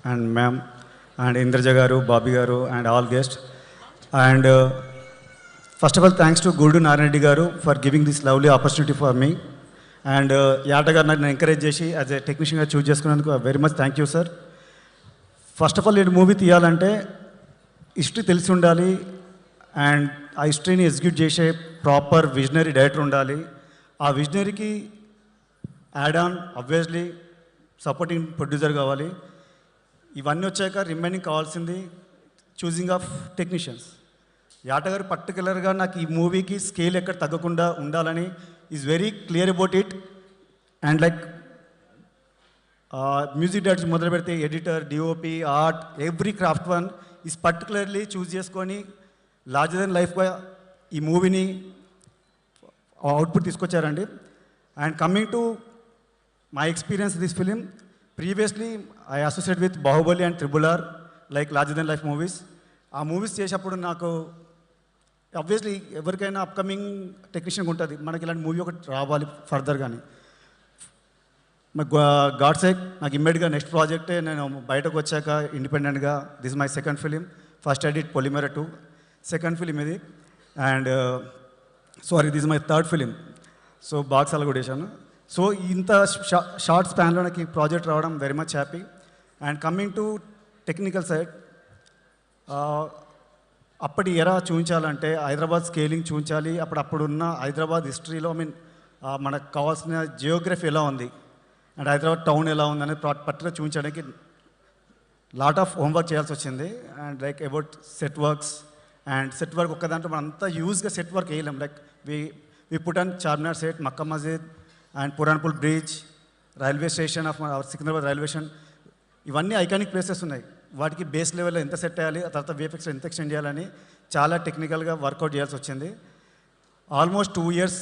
and ma'am, and Indraja garu, Bobby garu, and all guests. And first of all, thanks to Guldu Naranedi garu for giving this lovely opportunity for me. And Yata garu nanu encourage చేసి as a technician గా choose చేసుకున్నందుకు very much thank you, sir. First of all నేను movie తీయాలంటే history తెలిసి ఉండాలి and ఆ హిస్టరీని execute చేసే ప్రాపర్ విజనరీ డైరెక్టర్ ఉండాలి. ఆ విజనరీకి add on obviously supporting producer కావాలి. ఇవన్నీ వచ్చాక రిమైనింగ్ కావాల్సింది చూసింగ్ ఆఫ్ టెక్నీషియన్స్. యాట గారు పర్టికులర్గా నాకు ఈ మూవీకి స్కేల్ ఎక్కడ తగ్గకుండా ఉండాలని is very clear about it. And like music director మొదలు పెడితే editor, DOP, art, every craft one is particularly choose చేసుకొని లార్జర్ దెన్ లైఫ్గా ఈ మూవీని అవుట్పుట్ తీసుకొచ్చారండి. And coming to my experience this film, previously I associate with Baahubali and triple R like larger than life movies. ఆ movies చేసేటప్పుడు నాకు obviously ఎవరికైనా upcoming టెక్నీషియన్గా ఉంటుంది మనకి ఇలాంటి మూవీ ఒకటి రావాలి ఫర్దర్. కానీ గాడ్ సేక్ నాకు ఇమ్మీడియట్గా నెక్స్ట్ ప్రాజెక్టే నేను బయటకు వచ్చాక ఇండిపెండెంట్గా this my second film. First I did Polimera 2, second film ఇది. And sorry this my third film. So బాక్సాలు కూడా వేసాను. సో ఇంత షార్ట్ స్పాన్లో నాకు ఈ ప్రాజెక్ట్ రావడం very much happy. And coming to technical side, అప్పటి ఎరా చూపించాలంటే హైదరాబాద్ స్కేలింగ్ చూపించాలి. అప్పుడున్న హైదరాబాద్ హిస్టరీలో మనకు కావాల్సిన జియోగ్రఫీ ఎలా ఉంది అండ్ హైదరాబాద్ టౌన్ ఎలా ఉందనేది పర్టికులర్ చూపించడానికి లాట్ ఆఫ్ హోంవర్క్ చేయాల్సి వచ్చింది. And like about set works and set work ఒక్క దాంట్లో మనం అంతా యూజ్గా సెట్ వర్క్ వేయలేం. Like we put on Charminar set, Mecca Masjid and Puranapul bridge, railway station of Secunderabad railway station, ఇవన్నీ ఐకానిక్ ప్లేసెస్ ఉన్నాయి. వాటికి బేస్ లెవెల్లో ఎంత సెట్ చేయాలి, ఆ తర్వాత విఎఫ్ఎక్స్లో ఎంత ఎక్స్టెండ్ చేయాలని చాలా టెక్నికల్గా వర్కౌట్ చేయాల్సి వచ్చింది. ఆల్మోస్ట్ 2 years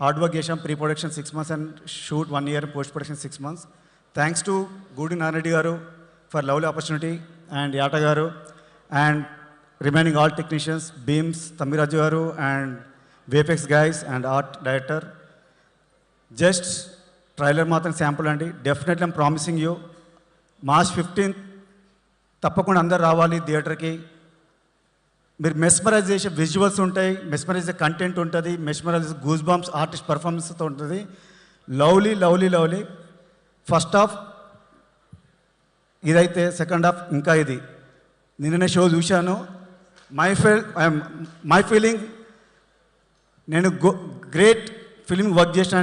హార్డ్ వర్క్ చేసాం. Pre production 6 months and shoot 1 year, post production 6 months. Thanks to Gudi Nareddy గారు for lovely opportunity and Yata గారు and remaining all technicians, Bheems, Tammiraju గారు and VFX guys and art director. Just trailer మాత్రం sample అండి. Definitely I'm promising you March 15th తప్పకుండా అందరు రావాలి థియేటర్కి. మీరు మెస్మరైజ్ చేసే విజువల్స్ ఉంటాయి, మెస్మరైజ్ కంటెంట్ ఉంటుంది, మెస్మరైజ్ గూస్ బంప్స్ ఆర్టిస్ట్ పర్ఫార్మెన్స్తో ఉంటుంది. Lovely lovely lovely. First half ఇదైతే సెకండ్ హాఫ్ ఇంకా ఇది. నిన్ననే షో చూశాను. మై ఫీలింగ్ నేను గ్రేట్ ఫిలిం వర్క్ చేసిన